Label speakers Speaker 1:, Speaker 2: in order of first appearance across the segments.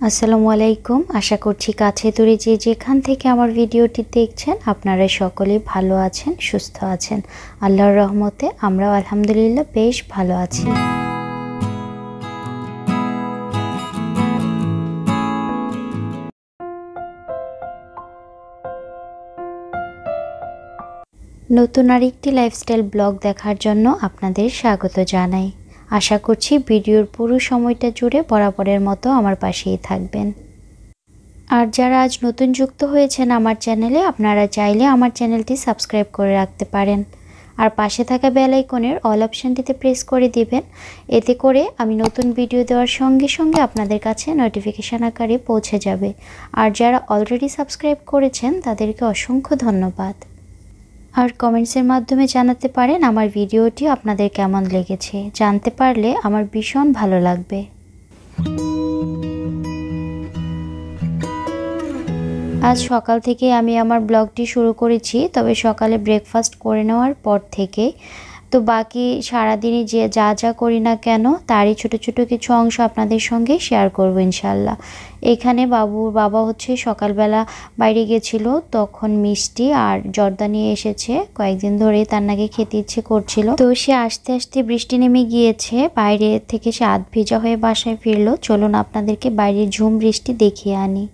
Speaker 1: আসসালামু আলাইকুম। আশা করছি কাছে দূরে যে যেখান থেকে আমার ভিডিওটি দেখছেন আপনারা সকলেই ভালো আছেন, সুস্থ আছেন। আল্লাহর রহমতে আমরাও আলহামদুলিল্লাহ বেশ ভালো আছি। নতুন আরেকটি লাইফস্টাইল ব্লগ দেখার জন্য আপনাদের স্বাগত জানাই। আশা করছি ভিডিওর পুরো সময়টা জুড়ে বরাবরের মতো আমার পাশেই থাকবেন। আর যারা আজ নতুন যুক্ত হয়েছেন আমার চ্যানেলে, আপনারা চাইলে আমার চ্যানেলটি সাবস্ক্রাইব করে রাখতে পারেন। আর পাশে থাকা বেল আইকনের অল অপশানটিতে প্রেস করে দিবেন। এতে করে আমি নতুন ভিডিও দেওয়ার সঙ্গে সঙ্গে আপনাদের কাছে নোটিফিকেশান আকারে পৌঁছে যাবে। আর যারা অলরেডি সাবস্ক্রাইব করেছেন তাদেরকে অসংখ্য ধন্যবাদ। আর কমেন্টসের মাধ্যমে জানাতে পারেন আমার ভিডিওটি আপনাদের কেমন লেগেছে। জানতে পারলে আমার ভীষণ ভালো লাগবে। আজ সকাল থেকে আমি আমার ব্লগটি শুরু করেছি, তবে সকালে ব্রেকফাস্ট করে নেওয়ার পর থেকে তো বাকি সারাদিনই যে যা করি না কেন তারই ছোট ছোট কিছু অংশ আপনাদের সঙ্গে শেয়ার করব ইনশাল্লাহ। এখানে বাবুর বাবা সকালবেলা বাইরে গেছিল, তখন মিষ্টি আর জর্দা নিয়ে এসেছে। কয়েকদিন ধরে তার নাকি খেতে ইচ্ছে করছিল, তো সে আস্তে আস্তে বৃষ্টি নেমে গিয়েছে। বাইরে থেকে সে আধ ভেজা হয়ে বাসায় ফিরলো। চলুন আপনাদেরকে বাইরের ঝুম বৃষ্টি দেখিয়ে আনি।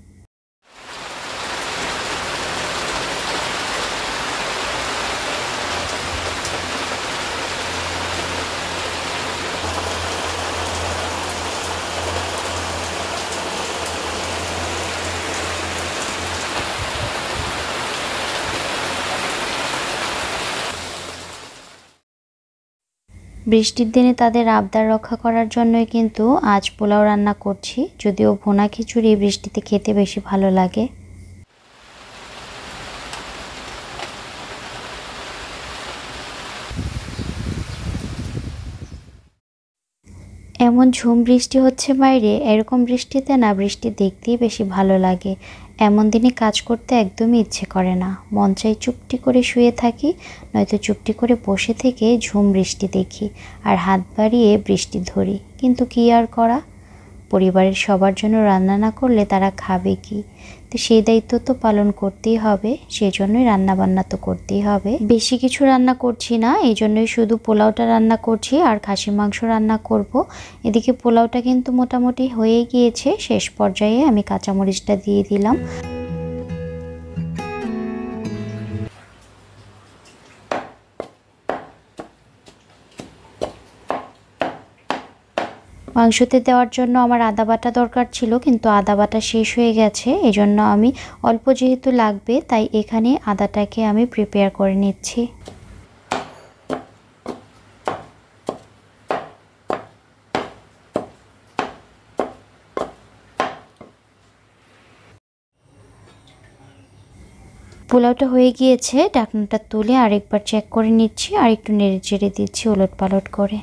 Speaker 1: বৃষ্টির দিনে তাদের আবদার রক্ষা করার জন্যই কিন্তু আজ পোলাও রান্না করছি। যদিও ভুনা খিচুড়ি বৃষ্টিতে খেতে বেশি ভালো লাগে। এমন ঝুম বৃষ্টি হচ্ছে বাইরে, এরকম বৃষ্টিতে না বৃষ্টি দেখতেই বেশি ভালো লাগে। এমন দিনে কাজ করতে একদমই ইচ্ছে করে না, মন চাই চুপটি করে শুয়ে থাকি, নয়তো চুপটি করে বসে থেকে ঝুম বৃষ্টি দেখি আর হাত বাড়িয়ে বৃষ্টি ধরি। কিন্তু কি আর করা, পরিবারের সবার জন্য রান্না না করলে তারা খাবে কি? তো সেই দায়িত্ব তো পালন করতেই হবে, সেজন্যই রান্না বান্না তো করতেই হবে। বেশি কিছু রান্না করছি না, এই জন্যই শুধু পোলাওটা রান্না করছি আর খাসির মাংস রান্না করব। এদিকে পোলাওটা কিন্তু মোটামুটি হয়ে গিয়েছে, শেষ পর্যায়ে আমি কাঁচামরিচটা দিয়ে দিলাম। মাংসতে দেওয়ার জন্য আমার আদা বাটা দরকার ছিল, কিন্তু আদা বাটা শেষ হয়ে গেছে। এজন্য আমি অল্প যেহেতু লাগবে তাই এখানে আদাটাকে আমি প্রিপেয়ার করে নিচ্ছি। পোলাওটা হয়ে গিয়েছে, ঢাকনাটা তুলে আরেকবার চেক করে নিচ্ছি আর একটু নেড়ে চেড়ে দিচ্ছি ওলট পালট করে।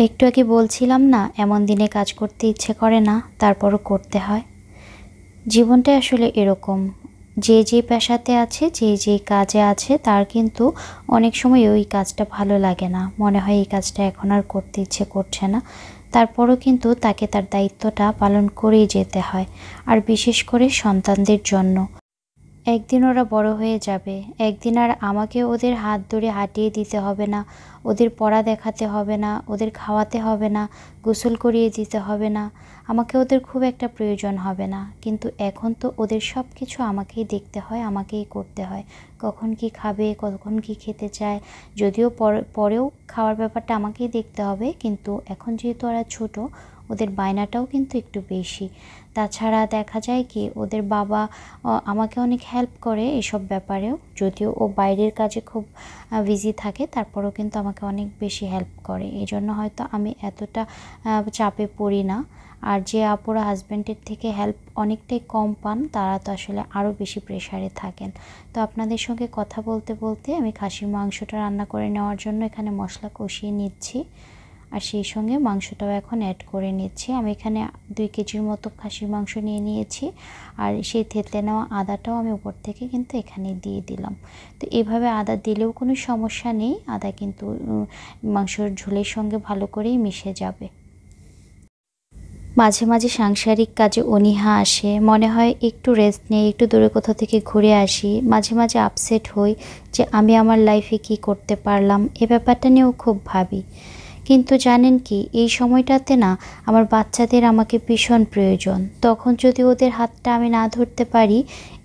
Speaker 1: একটু আগে বলছিলাম না এমন দিনে কাজ করতে ইচ্ছে করে না, তারপরও করতে হয়। জীবনটা আসলে এরকম, যে পেশাতে আছে, যে কাজে আছে তার কিন্তু অনেক সময় ওই কাজটা ভালো লাগে না, মনে হয় এই কাজটা এখন আর করতে ইচ্ছে করছে না। তারপরও কিন্তু তাকে তার দায়িত্বটা পালন করেই যেতে হয়। আর বিশেষ করে সন্তানদের জন্য একদিন ওরা বড় হয়ে যাবে, একদিন আর আমাকে ওদের হাত ধরে হাঁটিয়ে দিতে হবে না, ওদের পড়া দেখাতে হবে না, ওদের খাওয়াতে হবে না, গোসল করিয়ে দিতে হবে না, আমাকে ওদের খুব একটা প্রয়োজন হবে না। কিন্তু এখন তো ওদের সব কিছু আমাকেই দেখতে হয়, আমাকেই করতে হয়। কখন কি খাবে, কখন কি খেতে চায়, যদিও পরেও খাওয়ার ব্যাপারটা আমাকেই দেখতে হবে, কিন্তু এখন যেহেতু ওরা ছোট, ওদের বায়নাটাও কিন্তু একটু বেশি। তাছাড়া দেখা যায় কি ওদের বাবা আমাকে অনেক হেল্প করে এসব ব্যাপারেও, যদিও ও বাইরের কাজে খুব বিজি থাকে, তারপরেও কিন্তু আমাকে অনেক বেশি হেল্প করে। এই জন্য হয়তো আমি এতটা চাপে পড়ি না। আর যে আপুরা হাজব্যান্ডের থেকে হেল্প অনেকটাই কম পান, তারা তো আসলে আরও বেশি প্রেশারে থাকেন। তো আপনাদের সঙ্গে কথা বলতে বলতে আমি খাসির মাংসটা রান্না করে নেওয়ার জন্য এখানে মশলা কষিয়ে নিচ্ছি, আর সেই সঙ্গে মাংসটাও এখন অ্যাড করে নিচ্ছি। আমি এখানে 2 কেজির মতো খাসির মাংস নিয়ে নিয়েছি, আর সেই থেতলে নেওয়া আদাটাও আমি উপর থেকে কিন্তু এখানে দিয়ে দিলাম। তো এভাবে আদা দিলেও কোনো সমস্যা নেই, আদা কিন্তু মাংসর ঝোলের সঙ্গে ভালো করেই মিশে যাবে। মাঝে মাঝে সাংসারিক কাজে অনীহা আসে, মনে হয় একটু রেস্ট নেই, একটু দূরে কোথাও থেকে ঘুরে আসি। মাঝে মাঝে আপসেট হই যে আমি আমার লাইফে কি করতে পারলাম, এ ব্যাপারটা নিয়েও খুব ভাবি। কিন্তু জানেন কি, এই সময়টাতে না আমার বাচ্চাদের আমাকে ভীষণ প্রয়োজন। তখন যদি ওদের হাতটা আমি না ধরতে পারি,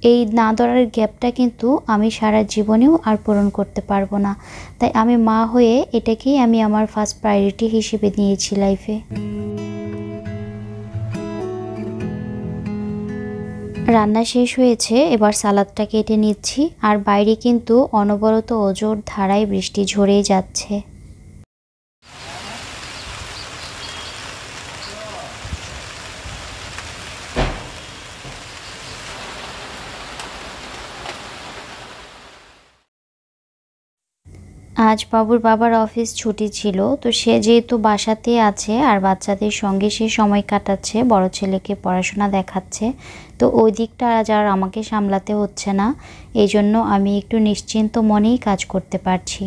Speaker 1: এই না ধরার গ্যাপটা কিন্তু আমি সারা জীবনেও আর পূরণ করতে পারবো না। তাই আমি মা হয়ে এটাকেই আমি আমার ফার্স্ট প্রায়োরিটি হিসেবে নিয়েছি লাইফে। রান্না শেষ হয়েছে, এবার সালাদটা কেটে নিচ্ছি। আর বাইরে কিন্তু অনবরত অঝোর ধারায় বৃষ্টি ঝরেই যাচ্ছে। আজ বাবুর বাবার অফিস ছুটি ছিল, তো সে যেহেতু বাসাতেই আছে আর বাচ্চাদের সঙ্গে সে সময় কাটাচ্ছে, বড় ছেলেকে পড়াশোনা দেখাচ্ছে, তো ওই দিকটা আজ আর আমাকে সামলাতে হচ্ছে না। এই জন্য আমি একটু নিশ্চিন্ত মনেই কাজ করতে পারছি।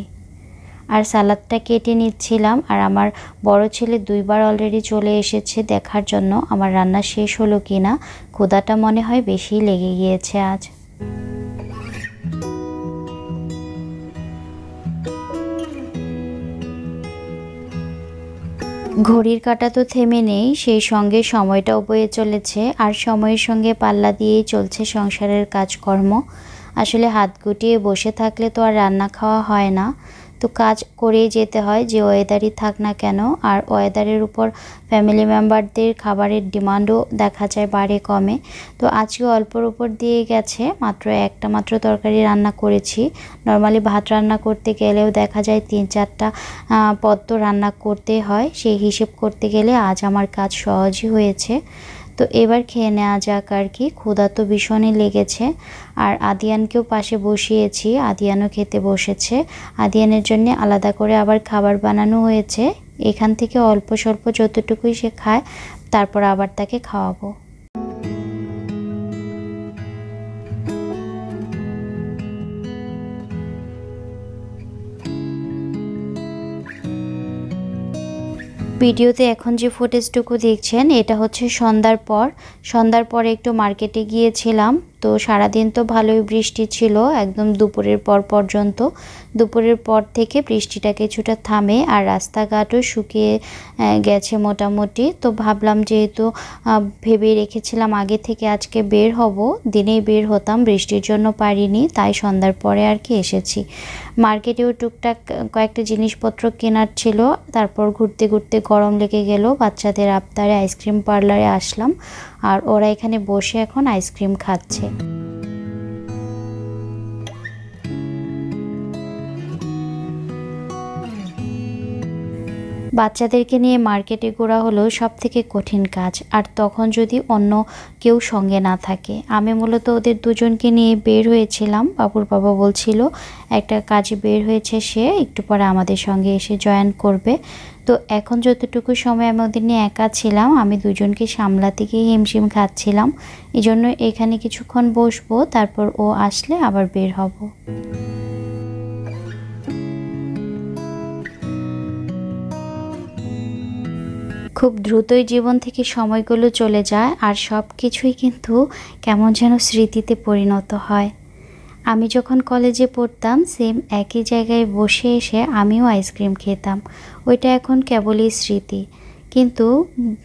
Speaker 1: আর সালাদটা কেটে নিচ্ছিলাম। আর আমার বড় ছেলে 2বার অলরেডি চলে এসেছে দেখার জন্য আমার রান্না শেষ হলো কি না। ক্ষুধাটা মনে হয় বেশিই লেগে গিয়েছে আজ। ঘড়ির কাঁটা তো থেমে নেই, সেই সঙ্গে সময়টাও বয়ে চলেছে। আর সময়ের সঙ্গে পাল্লা দিয়েই চলছে সংসারের কাজকর্ম। আসলে হাত গুটিয়ে বসে থাকলে তো আর রান্না খাওয়া হয় না, তো কাজ করেই যেতে হয় যে ওয়েদারই থাক না কেন। আর ওয়েদারের উপর ফ্যামিলি মেম্বারদের খাবারের ডিমান্ডও দেখা যায় বাড়ে কমে। তো আজকে অল্পর উপর দিয়ে গেছে, মাত্র একটা মাত্র তরকারি রান্না করেছি। নর্মালি ভাত রান্না করতে গেলেও দেখা যায় 3-4টা পদ তো রান্না করতে হয়, সেই হিসেব করতে গেলে আজ আমার কাজ সহজই হয়েছে। তো এবার খেয়ে নেওয়া যাক আর কি, ক্ষুধা তো ভীষণই লেগেছে। আর আদিয়ানকেও পাশে বসিয়েছি, আদিয়ানও খেতে বসেছে। আদিয়ানের জন্য আলাদা করে আবার খাবার বানানো হয়েছে। এখান থেকে অল্প স্বল্প যতটুকুই সে খায়, তারপর আবার তাকে খাওয়াবো। ভিডিওতে এখন যে ফুটেজটুকু দেখছেন এটা হচ্ছে সন্ধ্যার পর একটু মার্কেটে গিয়েছিলাম। তো সারাদিন তো ভালোই বৃষ্টি ছিল, একদম দুপুরের পর পর্যন্ত। দুপুরের পর থেকে বৃষ্টিটা কিছুটা থামে আর রাস্তাঘাটও শুকিয়ে গেছে মোটামুটি। তো ভাবলাম যেহেতু ভেবে রেখেছিলাম আগে থেকে আজকে বের হব, দিনেই বের হতাম, বৃষ্টির জন্য পারিনি, তাই সন্ধ্যার পরে আর কি এসেছি। মার্কেটেও টুকটাক কয়েকটা জিনিসপত্র কেনার ছিল। তারপর ঘুরতে ঘুরতে গরম লেগে গেল, বাচ্চাদের আবদারে আইসক্রিম পার্লারে আসলাম। আর ওরা এখানে বসে এখন আইসক্রিম খাচ্ছে। বাচ্চাদেরকে নিয়ে মার্কেটে ঘোরা হলো সবথেকে কঠিন কাজ, আর তখন যদি অন্য কেউ সঙ্গে না থাকে। আমি মূলত ওদের দুজনকে নিয়ে বের হয়েছিলাম। বাবুর বাবা বলছিল একটা কাজে বের হয়েছে, সে একটু পরে আমাদের সঙ্গে এসে জয়েন করবে। তো এখন যতটুকু সময় আমি ওদের নিয়ে একা ছিলাম, আমি দুজনকে সামলাতে গিয়ে হিমশিম খাচ্ছিলাম। এই জন্য এখানে কিছুক্ষণ বসবো, তারপর ও আসলে আবার বের হব। খুব দ্রুতই জীবন থেকে সময়গুলো চলে যায়, আর সব কিছুই কিন্তু কেমন যেন স্মৃতিতে পরিণত হয়। আমি যখন কলেজে পড়তাম, সেম একই জায়গায় বসে এসে আমিও আইসক্রিম খেতাম। ওইটা এখন কেবলই স্মৃতি, কিন্তু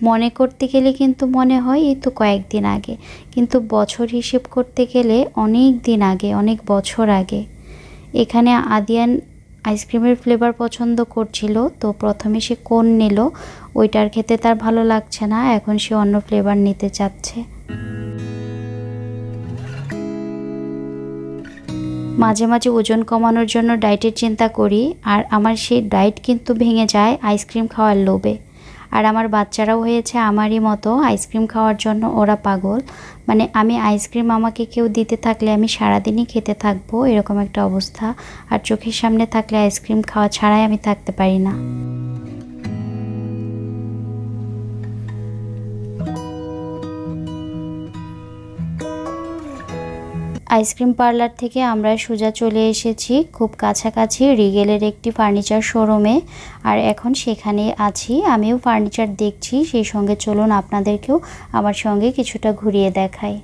Speaker 1: মনে করতে গেলে কিন্তু মনে হয় এই তো কয়েকদিন আগে, কিন্তু বছর হিসেব করতে গেলে অনেক দিন আগে, অনেক বছর আগে। এখানে আদিয়ান আইসক্রিমের ফ্লেভার পছন্দ করছিল, তো প্রথমে সে কোন নিল, ওইটার খেতে তার ভালো লাগছে না, এখন সে অন্য ফ্লেভার নিতে চাচ্ছে। মাঝে মাঝে ওজন কমানোর জন্য ডায়েটের চিন্তা করি, আর আমার সেই ডায়েট কিন্তু ভেঙে যায় আইসক্রিম খাওয়ার লোভে। আর আমার বাচ্চারাও হয়েছে আমারই মতো, আইসক্রিম খাওয়ার জন্য ওরা পাগল। মানে আমি আইসক্রিম আমাকে কেউ দিতে থাকলে আমি সারাদিনই খেতে থাকবো, এরকম একটা অবস্থা। আর চোখের সামনে থাকলে আইসক্রিম খাওয়া ছাড়াই আমি থাকতে পারি না। আইসক্রিম পার্লার থেকে আমরা সোজা চলে এসেছি খুব কাছাকাছি রিগেলের একটি ফার্নিচার শোরুমে, আর এখন সেখানে আছি। আমিও ফার্নিচার দেখছি, সেই সঙ্গে চলুন আপনাদেরকেও আমার সঙ্গে কিছুটা ঘুরিয়ে দেখাই।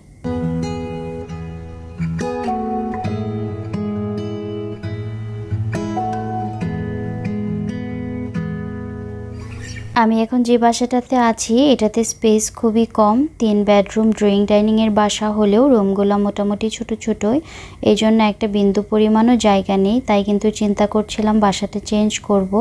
Speaker 1: আমি এখন যে বাসাটাতে আছি এটাতে স্পেস খুবই কম, 3 বেডরুম ড্রয়িং ডাইনিংয়ের বাসা হলেও রুমগুলো মোটামুটি ছোট ছোটই, এই জন্য একটা বিন্দু পরিমাণও জায়গা নেই। তাই কিন্তু চিন্তা করছিলাম বাসাটা চেঞ্জ করব।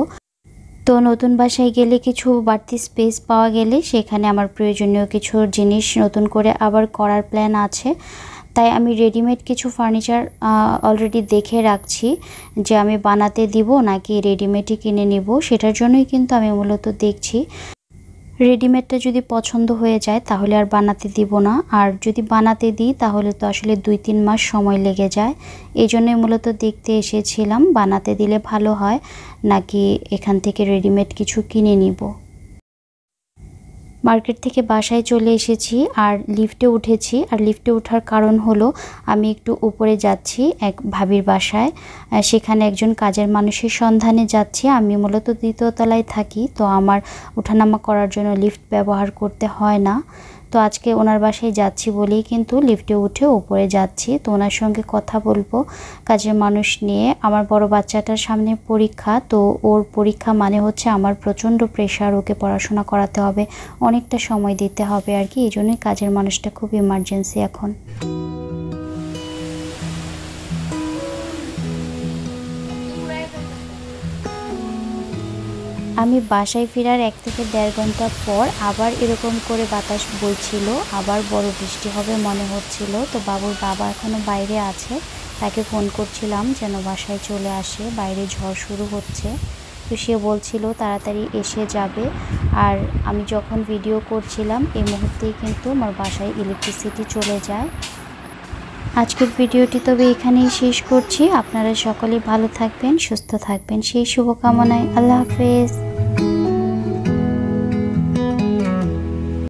Speaker 1: তো নতুন বাসায় গেলে কিছু বাড়তি স্পেস পাওয়া গেলে সেখানে আমার প্রয়োজনীয় কিছু জিনিস নতুন করে আবার করার প্ল্যান আছে। তাই আমি রেডিমেড কিছু ফার্নিচার অলরেডি দেখে রাখছি যে আমি বানাতে দিব নাকি রেডিমেডই কিনে নিব। সেটার জন্যই কিন্তু আমি মূলত দেখছি। রেডিমেডটা যদি পছন্দ হয়ে যায় তাহলে আর বানাতে দিব না, আর যদি বানাতে দিই তাহলে তো আসলে 2-3 মাস সময় লেগে যায়। এই জন্যই মূলত দেখতে এসেছিলাম বানাতে দিলে ভালো হয় নাকি এখান থেকে রেডিমেড কিছু কিনে নিব। মার্কেট থেকে বাসায় চলে এসেছি আর লিফটে উঠেছি। আর লিফটে ওঠার কারণ হলো আমি একটু উপরে যাচ্ছি এক ভাবির বাসায়, সেখানে একজন কাজের মানুষের সন্ধানে যাচ্ছি। আমি মূলত 2য় তলায় থাকি, তো আমার ওঠানামা করার জন্য লিফট ব্যবহার করতে হয় না। তো আজকে ওনার বাসায় যাচ্ছি বলেই কিন্তু লিফটে উঠে উপরে যাচ্ছি। তো ওনার সঙ্গে কথা বলবো কাজের মানুষ নিয়ে। আমার বড় বাচ্চাটার সামনে পরীক্ষা, তো ওর পরীক্ষা মানে হচ্ছে আমার প্রচণ্ড প্রেশার, ওকে পড়াশোনা করাতে হবে, অনেকটা সময় দিতে হবে আর কি। এই জন্যই কাজের মানুষটা খুব ইমার্জেন্সি এখন। আমি বাসায় ফেরার 1 থেকে 1.5 ঘন্টা পর আবার এরকম করে বাতাস বইছিল, আবার বড় বৃষ্টি হবে মনে হচ্ছিল। তো বাবুর বাবা এখনও বাইরে আছে, তাকে ফোন করছিলাম যেন বাসায় চলে আসে, বাইরে ঝড় শুরু হচ্ছে। তো সে বলছিল তাড়াতাড়ি এসে যাবে। আর আমি যখন ভিডিও করছিলাম এই মুহূর্তেই কিন্তু আমার বাসায় ইলেকট্রিসিটি চলে যায়। আজকের ভিডিওটি তবে এখানেই শেষ করছি। আপনারা সকলেই ভালো থাকবেন, সুস্থ থাকবেন সেই শুভকামনায়। আল্লাহ হাফেজ।